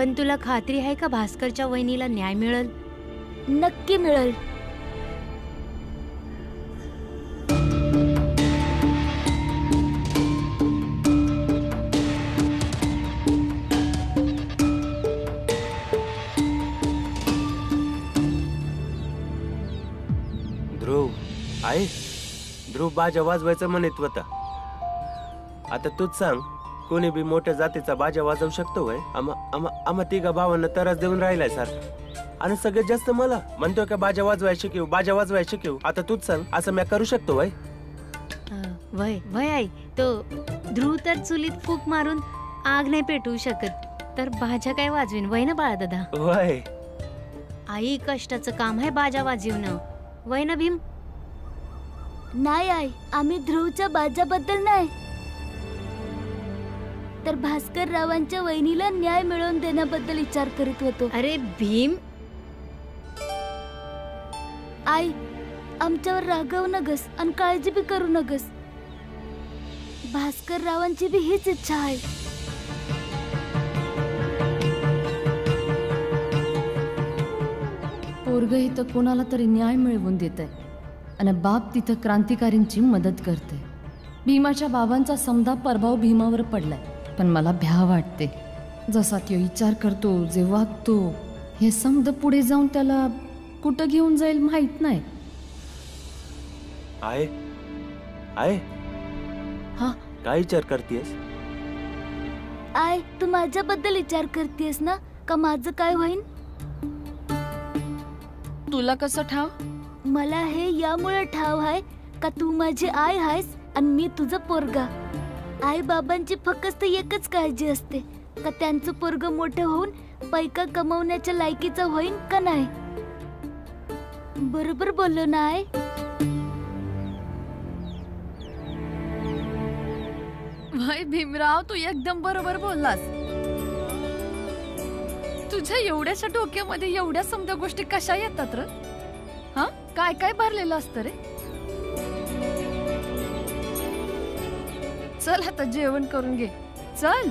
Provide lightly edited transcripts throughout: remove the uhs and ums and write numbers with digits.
पण तुला खात्री आहे का भास्करच्या वहिनीला न्याय मिळेल? नक्की मिळेल. ध्रुव आहे, ध्रुव बाजा वाजवायचं म्हणत होता. आता तूच सांग, कोणी बी मोठ्या जातीचा बाजा वाजवू शकतो वय? आम्हा तिघा भावांना त्रास देऊन राहिलाय सारखा, आणि सगळ्यात जास्त मला म्हणतोय का बाजा वाजवाय शिकव, बाजा वाजवाय शिकव. आता तूच सांग, असं मी करू शकतो वय? वय वय आई, तो ध्रुव तर चुलीत फूक मारून आग नाही पेटवू शकत, तर बाजा काय वाजवीन? वय ना बाळा दादा? वय आई, कष्टाचं काम आहे बाजा वाजवणं. वय ना भीम? नाही आई, आम्ही ध्रुवच्या बाजाबद्दल नाही, तर भास्कर रावांच्या वहिनीला न्याय मिळवून देण्याबद्दल विचार करीत होतो. अरे भीम, आई आमच्यावर रागवू नगस आणि काळजी बी करू नगस. भास्कर रावांची बी हीच इच्छा आहे. पोरग इथं कोणाला तरी न्याय मिळवून देत आहे आणि बाप तिथं क्रांतिकारींची मदत करते. भीमाच्या बाबांचा समदा प्रभाव भीमावर पडलाय, पण मला भ्या वाटते. जसा तो विचार करतो, जे वागतो, हे समद पुढे जाऊन त्याला कुठं घेऊन जाईल माहित नाही. आहे आहे हा, काय विचार करतेस? आई, तू माझ्याबद्दल विचार करतेस ना, का माझं काय होईन? तुला कसं ठाव? मला हे यामुळे ठाव आहे का तू माझी आई आहेस आणि मी तुझं पोरगा. आई बाबांची फक्त एकच काळजी असते का त्यांचं पोरग मोठं होऊन पैका कमवण्याच्या लायकीचं होईन का नाही. बरोबर बोललो ना आई? भाई भीमराव, तू एकदम बरोबर बोललास. तुझ्या एवढ्याशा डोक्यामध्ये एवढ्या समजा गोष्टी कशा येतात र? हा, काय काय भरलेलं असतं रे? चल आता जेवण करून घे. चल,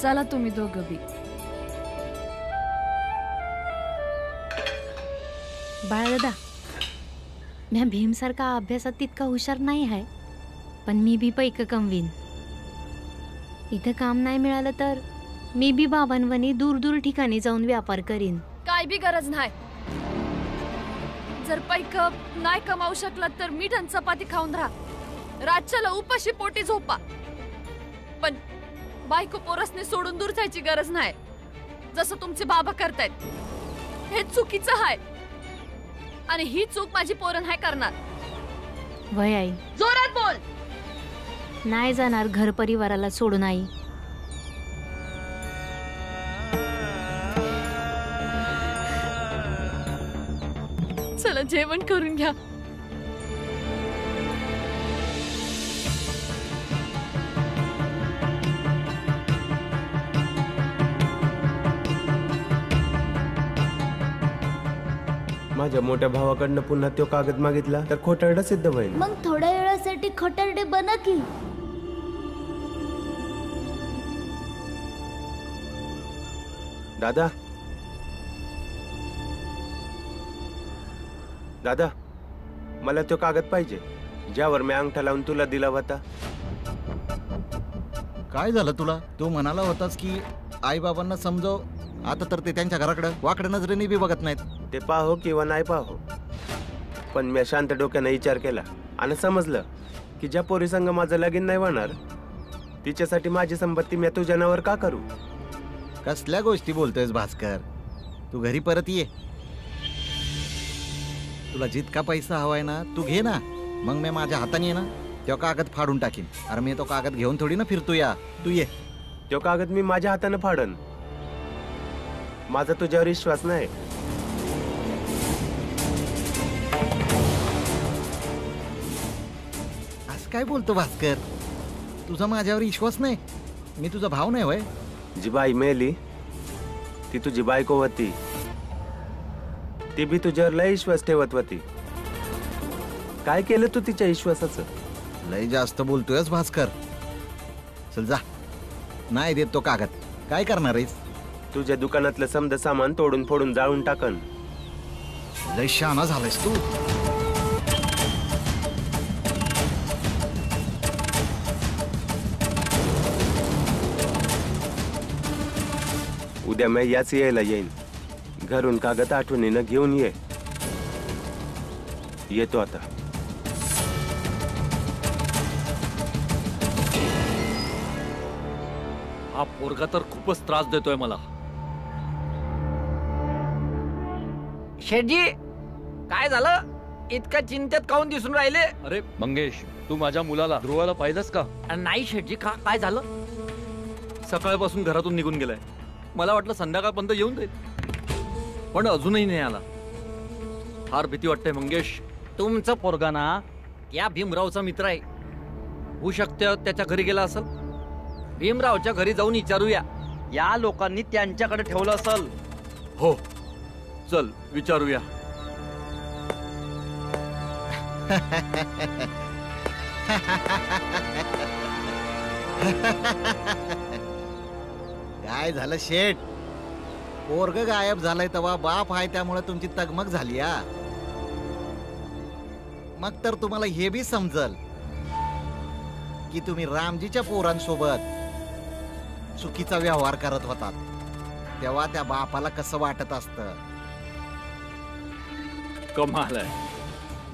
चला तुम्ही दोघं बी. बाळा दादा, मी भीमसारखा अभ्यासात तितका हुशार नाही आहे, पण मी बी पैक कमवीन. इथं काम नाही मिळालं तर मी बी बाबांवनी दूर दूर ठिकाणी जाऊन व्यापार करीन. काय बी गरज नाही. जर पैक नाही कमावू शकला तर मीठ आणि चपाती खाऊन राहा. रातच्याला उपाशी पोटी झोपा, पण बायको पोरसने सोडून दूर जायची गरज नाही, जसं तुमचे बाबा करतायत. हे चुकीचं आहे आणि ही चूक माझी पोरं नाही करणार. वय आई, जोरात बोल. नाही जाणार घर परिवाराला सोडून आई. चला जेवण करून घ्या. माझ्या मोठ्या भावाकडनं पुन्हा तो कागद मागितला तर खोटारडा सिद्ध होईल. मग थोड्या वेळासाठी खोटारडे बना की. दादा, दादा, मला तो कागद पाहिजे ज्यावर मी अंगठा लावून तुला दिला होता. काय झालं तुला? तू म्हणाला होतास की आई बाबांना समजव. आता तर ते त्यांच्या घराकडे वाकड्या नजरेने बी बघत नाहीत. ते पाहो किंवा नाही पाहो, पण मी शांत डोक्याने विचार केला आणि समजलं की ज्या पोरी संग माझं लगीन नाही होणार तिच्यासाठी माझी संपत्ती मी तुझ्या नावावर का करू? कसल्या गोष्टी बोलतोयस भास्कर? तू घरी परत ये. तुला जितका पैसा हवाय ना तू घे ना, मग मी माझ्या हाताने ये ना तो कागद फाडून टाकीन. अरे मी तो कागद घेऊन थोडी ना फिरतो. या तू ये. तो कागद मी माझ्या हाताने फाडन. माझा तुझ्यावर विश्वास नाही. असं काय बोलतो भास्कर? तुझा माझ्यावर विश्वास नाही? मी तुझा भाव नाही होय? जी बाई मेली ती तुझी बायको होती. ती बी तुझ्यावर लय विश्वास ठेवत होती. काय केलं तू तिच्या विश्वासाचं? लय जास्त बोलतोयस भास्कर. चल जा. नाही देत तो कागद. काय करणार आहेस? तुझ्या दुकानातलं समद सामान तोडून फोडून जाळून टाकन. लय शहाणा झालायस तू. उद्या मी याच यायला येईन. घरून कागद आठवणीनं घेऊन ये. येतो आता. हा पोरगा तर खूपच त्रास देतोय मला. शेठजी, काय झालं? इतका चिंतेत काऊन दिसून राहिले? अरे मंगेश, तू माझ्या मुलाला ध्रुवाला पाहिलंस का? नाही शेठजी, काय झालं? सकाळपासून घरातून निघून गेलाय. मला वाटलं संध्याकाळपर्यंत येऊन जाईल, पण अजूनही नाही आला. फार भीती वाटते मंगेश. तुमचं पोरगा ना या भीमरावचा मित्र आहे. होऊ शकते त्याच्या घरी गेला असेल. भीमरावच्या घरी जाऊन विचारूया. या लोकांनी त्यांच्याकडे ठेवलं असेल. हो, चल विचारूया. काय झालं शेठ? पोरग गायब झालंय तेव्हा बाप आहे त्यामुळे तुमची तगमग झाली. मग तर तुम्हाला हे बी समजल की तुम्ही रामजीच्या पोरांसोबत चुकीचा व्यवहार करत होतात. तेव्हा त्या बापाला कसं वाटत असतं. कमाल आहे.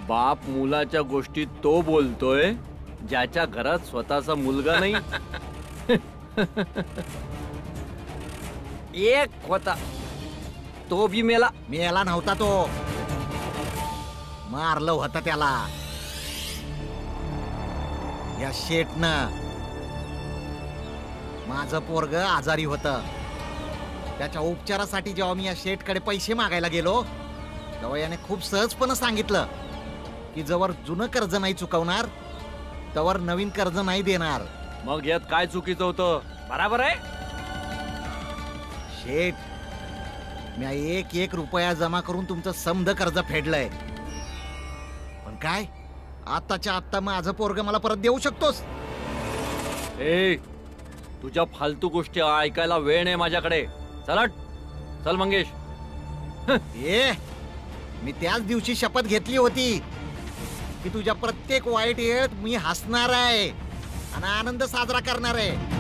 बाप मुलाच्या गोष्टी तो बोलतोय ज्याच्या घरात स्वतःचा मुलगा नाही. एक होता, तो बी मेला. मेला नव्हता तो, मारलं होतं त्याला या शेठनं. माझं पोरग आजारी होतं. त्याच्या उपचारासाठी जेव्हा मी या शेठकडे पैसे मागायला गेलो तेव्हा याने खूप सहजपणे सांगितलं की जवळ जुनं कर्ज नाही चुकवणार तवर नवीन कर्ज नाही देणार. मग यात काय चुकीचं होतं? बराबर आहे शेठ. मी 1-1 रुपया जमा करून तुमचं समध कर्ज फेडलंय. पण काय आत्ताच्या आत्ता माझं पोरग मला परत देऊ शकतोस? ए, तुझ्या फालतू गोष्टी ऐकायला वेळ नाही माझ्याकडे. चल मंगेश. ए, मी त्याच दिवशी शपथ घेतली होती की तुझ्या प्रत्येक वाईट वेळेत मी हसणार आहे आणि आनंद साजरा करणार आहे.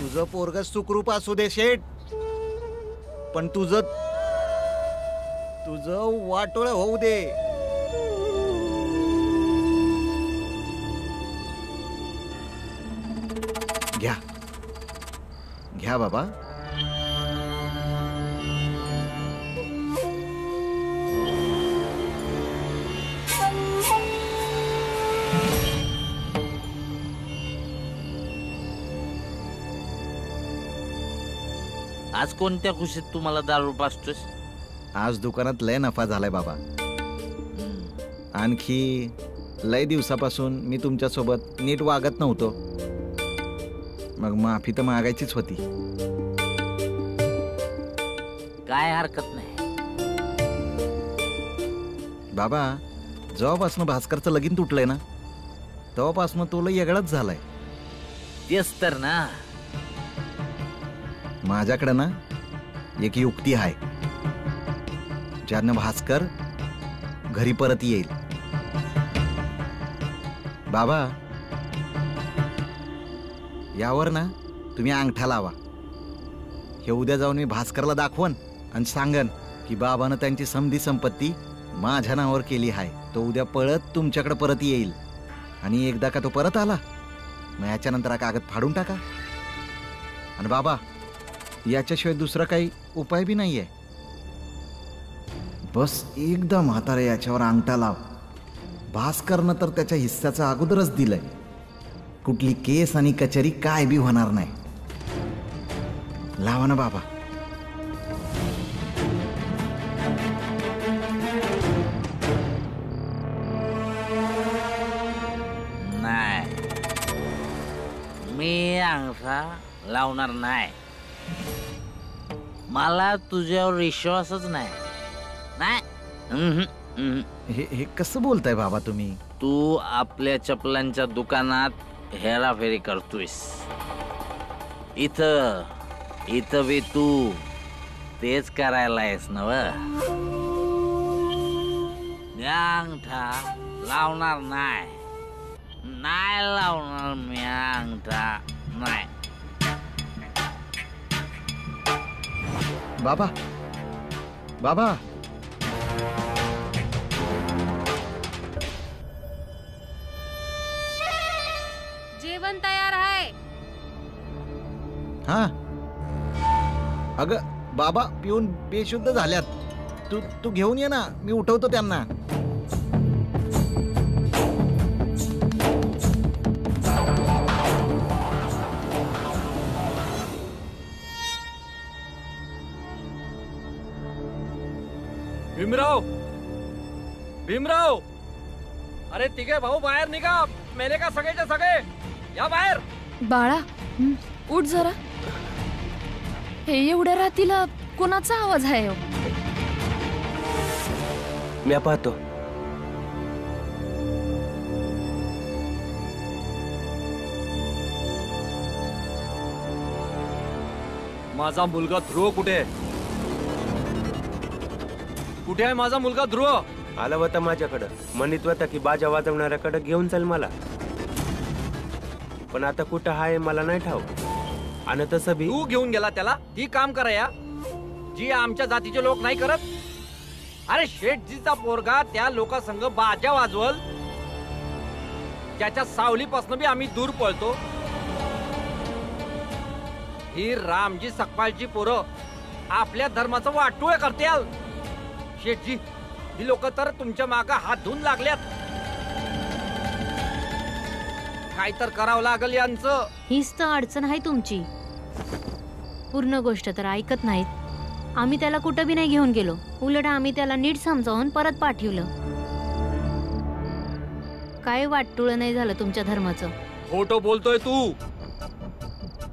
तुझं पोरग सुखरूप असू दे शेठ, पण तुझं वाटोळ होऊ दे. घ्या बाबा. आज कोणत्या खुशीत तुम्हाला दारू पाजतोस? आज दुकानात लय नफा झालाय बाबा. आणखी लय दिवसापासून मी तुमच्या सोबत नीट वागत नव्हतो. मग माफी तर मागायचीच होती. काय हरकत नाही बाबा. जेव्हापासून भास्करचं लगीन तुटलंय ना तेव्हापासून तो लय वेगळाच झालाय. तेच तर ना. माझ्याकडे ना एक युक्ती आहे ज्यानं भास्कर घरी परत येईल. बाबा, यावर ना तुम्ही अंगठा लावा. हे उद्या जाऊन मी भास्करला दाखवन आणि सांगन की बाबानं त्यांची समधी संपत्ती माझ्या नावावर केली आहे. तो उद्या पळत तुमच्याकडे परत येईल. आणि एकदा का तो परत आला मग याच्यानंतर हा कागद फाडून टाका. आणि बाबा, याच्याशिवाय दुसरा काही उपाय बी नाहीये. बस एकदा म्हातारे याच्यावर अंगठा लाव. भास्करनं तर त्याच्या हिस्साचं अगोदरच दिलंय. कुठली केस आणि कचेरी काय बी होणार नाही. लावा ना बाबा. नाही, मी अंगठा लावणार नाही. मला तुझ्यावर विश्वासच नाही. हे कसं बोलताय बाबा तुम्ही? तू आपल्या चपलांच्या दुकानात हेराफेरी करतोयस. इथं बी तू तेच करायला आहेस ना? मी अंगठा लावणार नाही लावणार मी अंगठा नाही. बाबा बाबा जेवण तयार आहे. हा अगं बाबा पिऊन बेशुद्ध झाल्यात. तू घेऊन ये ना, मी उठवतो त्यांना. भीमराव अरे तिघे भाऊ बाहेर निघा. मेले का सगळेच्या सगळे? या बाहेर. बाळा उठ जरा. हे एवढ्या रात्रीला कोणाचा आवाज आहे? मी पाहतो. माझा मुलगा ध्रुव कुठे आहे? कुठे आहे माझा मुलगा ध्रुव? आला होता माझ्याकडं. म्हणत होता की बाजा वाजवणाऱ्याकडे घेऊन चल मला. पण आता कुठं आहे मला नाही ठाऊक. आणि तसं बी तू घेऊन गेला त्याला? ती काम करा या जी आमच्या जातीचे लोक नाही करत. अरे शेठजीचा पोरगा त्या लोकांसंग बाजा वाजवल, त्याच्या सावलीपासून बी आम्ही दूर पळतो. ही रामजी सकपालची पोरं आपल्या धर्माचं वाटोळ करतील. शेठजी ही लोक तर तुमच्या माग हात धुवून लागल्यात. काय तर करावं लागल यांचं. हीच तर अडचण आहे तुमची. पूर्ण गोष्ट तर ऐकत नाहीत. आम्ही त्याला कुठं बी नाही घेऊन गेलो. उलट आम्ही त्याला नीट समजावून परत पाठवलं. काय वाटतुळ नाही झालं तुमच्या धर्माचं. खोटं बोलतोय तू.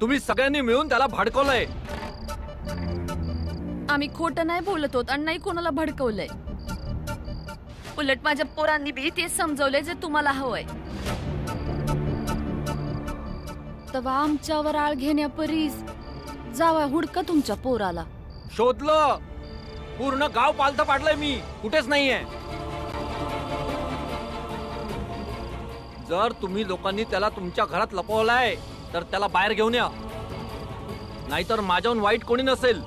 तुम्ही सगळ्यांनी मिळून त्याला भडकवलंय. आम्ही खोटं नाही बोलत होत आणि नाही कोणाला भडकवलंय. उलट माझ्या पोरांनी बी तेच समजवलंय जे तुम्हाला हवंय. तेव्हा आमच्यावर आळ घेण्यापरीस जावा हुडका तुमच्या पोराला. शोधलं. पूर्ण गाव पालथं पाडलंय मी. कुठेच नाहीये. जर तुम्ही लोकांनी त्याला तुमच्या घरात लपवलाय तर त्याला बाहेर घेऊन या. नाहीतर माझ्याहून वाईट कोणी नसेल.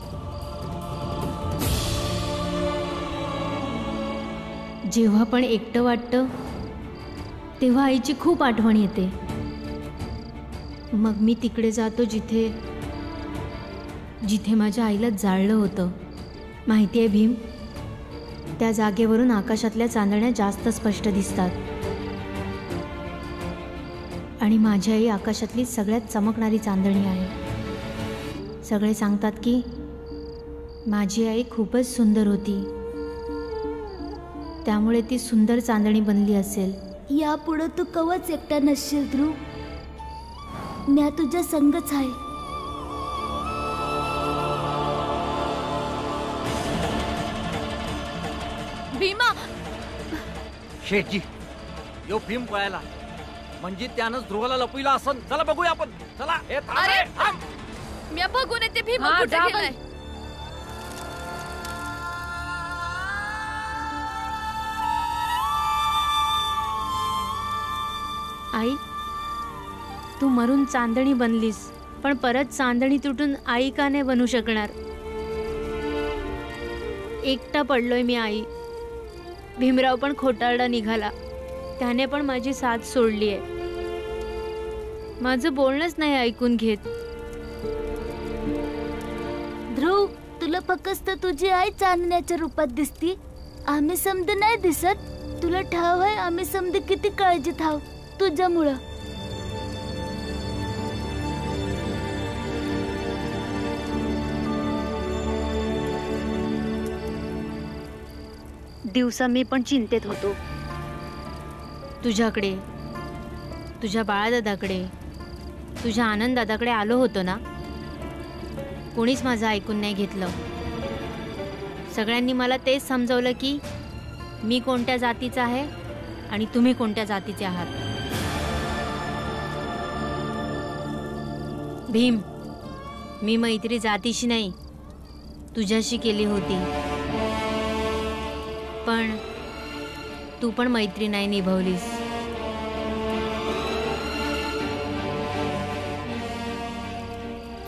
जेव्हा पण एकटं वाटतं तेव्हा आईची खूप आठवण येते. मग मी तिकडे जातो जिथे माझ्या आईला जाळलं होतं. माहिती आहे भीम, त्या जागेवरून आकाशातल्या चांदण्या जास्त स्पष्ट दिसतात. आणि माझी आई आकाशातली सगळ्यात चमकणारी चांदणी आहे. सगळे सांगतात की माझी आई खूपच सुंदर होती, त्यामुळे ती सुंदर चांदणी बनली असेल. यापुढे तू कवच एकटा नसशील ध्रुव. म्या तुझ्या संगच आहे. भीमा. शेठजी यो भीम पळायला म्हणजे त्यानं ध्रुवाला लपविला असं. चला बघूया आपण. चला. हे थांब. मी बघून येते भीमा कुठे गेलाय. आई, तू मरून चांदणी बनलीस, पण परत चांदणी तुटून आई का नाही बनू शकणार? एकटा पडलोय मी आई. भीमराव पण खोटारडा निघाला. त्याने पण माझी साथ सोडली आहे. माझं बोलणंच नाही ऐकून घेत. ध्रुव, तुला फक्त तुझी आई चांदण्याच्या रूपात दिसती. आम्ही समद नाही दिसत. तुला ठाव आहे आम्ही समद किती काळजीत आहोत तुझ्यामुळं. दिवसा मी पण चिंतेत होतो. तुझ्याकडे, तुझ्या बाळादादाकडे, तुझ्या आनंददादाकडे आलो होतो ना. कोणीच माझं ऐकून नाही घेतलं. सगळ्यांनी मला तेच समजवलं की मी कोणत्या जातीचा आहे आणि तुम्ही कोणत्या जातीचे आहात. भीम, मी मैत्री जातीशी नाही तुझ्याशी केली होती, पण तू पण मैत्री नाही निभावलीस.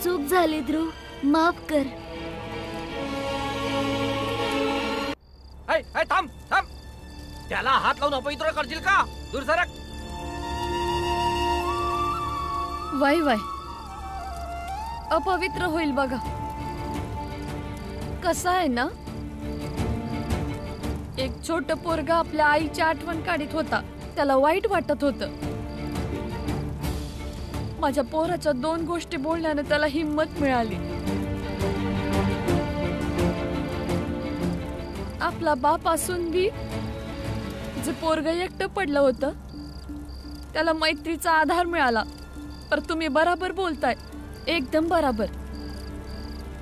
चूक झाली ध्रुव, माफ कर. थांब थांब, त्याला हात लावून अपवित्र करशील का? दूर सरक. वाय वाय, अपवित्र होईल बघा. कसं आहे ना, एक छोट पोरगा आपल्या आईची आठवण काढीत होता. त्याला वाईट वाटत होतं. माझ्या पोराच्या 2 गोष्टी बोलण्याने त्याला हिंमत मिळाली. आपला बाप असून बी जे पोरग एकटं पडलं होतं त्याला मैत्रीचा आधार मिळाला. पर तुम्ही बराबर बोलताय, एकदम बराबर.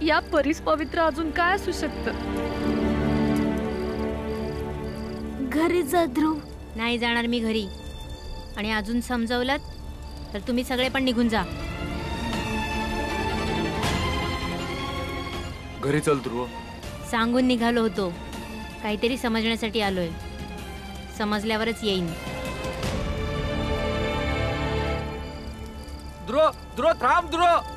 या परीस पवित्र अजून काय असू शकतं? घरी जा ध्रुव. नाही जाणार मी घरी. आणि अजून समजवलं तर तुम्ही सगळे पण निघून जा. घरी चल ध्रुव. सांगून निघालो होतो, काहीतरी समजण्यासाठी आलोय. समजल्यावरच येईन. ध्रुव ध्रुव थांब. ध्रुव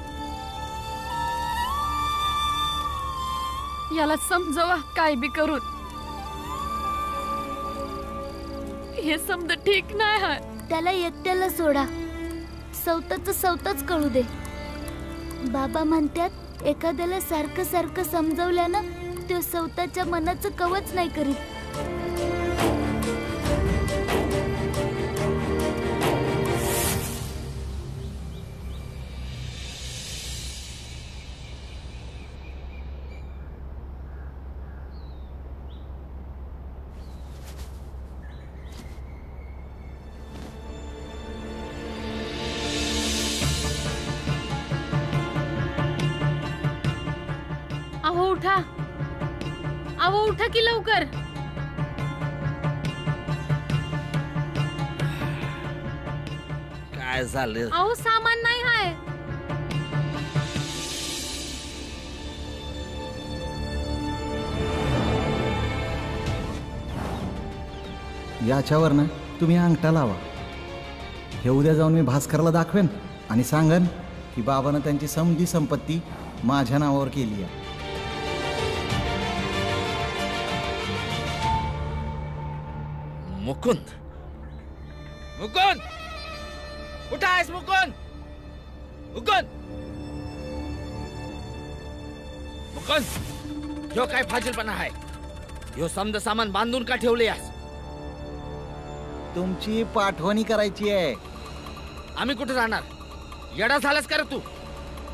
याला समजवा काय बी करून. हे समज ठीक नाही आहे. त्याला एकट्याला सोडा. स्वतःच कळू दे. बाबा म्हणतात एखाद्याला सारखं सारखं समजवल्यानं तो स्वतःच्या मनाचं कवच नाही करीत. अहो उठा की लवकर. काय झालं? अहो सामान नाही हाय. याच्यावर ना तुम्ही अंगठा लावा. हे उद्या जाऊन मी भास्करला दाखवेन आणि सांगन की बाबानं त्यांची समधी संपत्ती माझ्या नावावर केली आहे. मुकुंद, मुकुंद, कुठं आहेस मुकुंद? मुकुंद, मुकुंद, ह्यो काय फाजीलपणा आहे? ह्यो समद सामान बांधून का ठेवले आहेस? तुमची पाठवणी करायची आहे. आम्ही कुठे जाणार? येडा झालास का रे तू?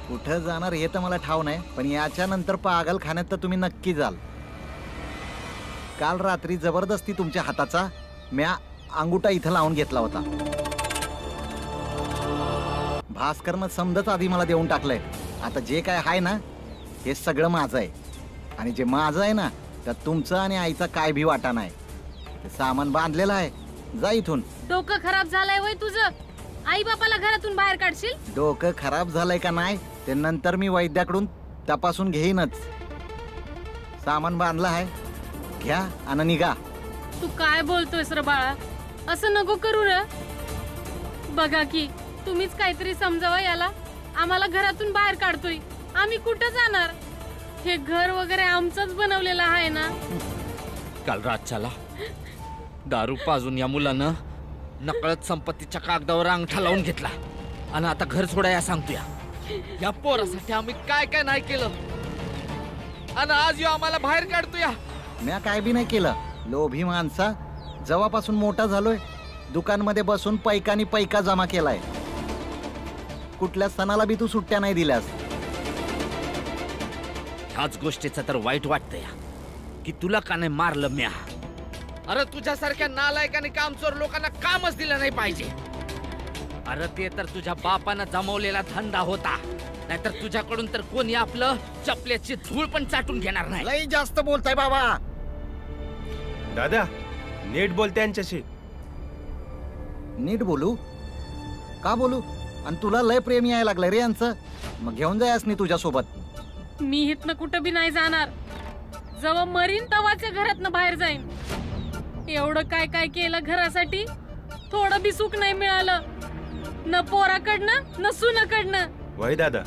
कुठं जाणार हे तर मला ठाव नाही, पण याच्या नंतर पागलखान्यात तर तुम्ही नक्की जाल. काल रात्री जबरदस्ती तुमच्या हाताचा म्या अंगुठा इथं लावून घेतला होता. भास्करनं समजच आधी मला देऊन टाकलंय. आता जे काय आहे ना हे सगळं माझं आहे. आणि जे माझं आहे ना त्यात तुमचं आणि आईचा काय भी वाटा नाही. ते सामान बांधलेलं आहे. जा इथून. डोकं खराब झालंय वय तुझं? आई बापाला घरातून बाहेर काढशील? डोकं खराब झालंय का नाही ते नंतर मी वैद्याकडून तपासून घेईनच. सामान बांधलं आहे, घ्या आणि निघा. तू काय बोलतोयस रे बाळा? असं नको करू रे. बघा की तुम्हीच काहीतरी समजावा याला. आम्हाला घरातून बाहेर काढतोय. आम्ही कुठं जाणार? हे घर वगैरे आमचंच बनवलेलं आहे ना. काल रातच्याला दारू पाजून या मुलानं नकळत संपत्तीच्या कागदावर अंगठा लावून घेतला आणि आता घर सोडाया सांगतोय. या पोरासाठी आम्ही काय काय नाही केलं आणि आज यो आम्हाला बाहेर काढतोय. म्या काय बी नाही केलं. लोभी माणसा, जेव्हापासून मोठा झालोय दुकानमध्ये बसून पैकानी पैका जमा केलाय. कुठल्या सणाला बी तू सुट्ट्या नाही दिल्यास. ह्याच गोष्टीचं तर वाईट वाटतंय की तुला का नाही मारलं म्या. अरे तुझ्यासारख्या नालायक आणि कामचोर लोकांना कामच दिलं नाही पाहिजे. अरे ते तर तुझ्या बापानं जमवलेला धंदा होता. नाहीतर तुझ्याकडून तर कोणी आपलं चपल्याची धूळ पण चाटून घेणार नाही. लई जास्त बोलताय बाबा. दादा नीट बोल त्यांच्याशी. नीट बोलू? का बोलू? आणि तुला लय प्रेम यायला लागलंय रे यांचं. मग घेऊन जायस नाही तुझ्यासोबत. मी इथनं कुठं बी नाही जाणार. जेव्हा मरीन तवाच्या घरातनं बाहेर जाईन. एवढं काय काय केलं घरासाठी, थोडं बी सुख नाही मिळालं, न पोराकडनं न सुनाकडनं. वय दादा,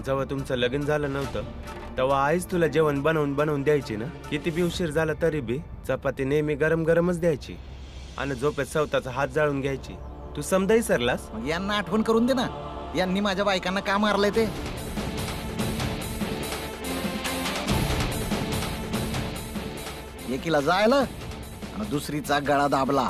जेव्हा तुमचं लग्न झालं नव्हतं तेव्हा आईच तुला जेवण बनवून द्यायची ना. किती बी उशीर झाला तरी बी चपाती नेहमी गरम गरमच द्यायची आणि झोपेत स्वतःचा हात जाळून घ्यायची. तू समजा विसरलास? मग यांना आठवण करून दे ना, यांनी माझ्या बायकांना का मारलंय ते. एकीला जायला आणि दुसरीचा गळा दाबला.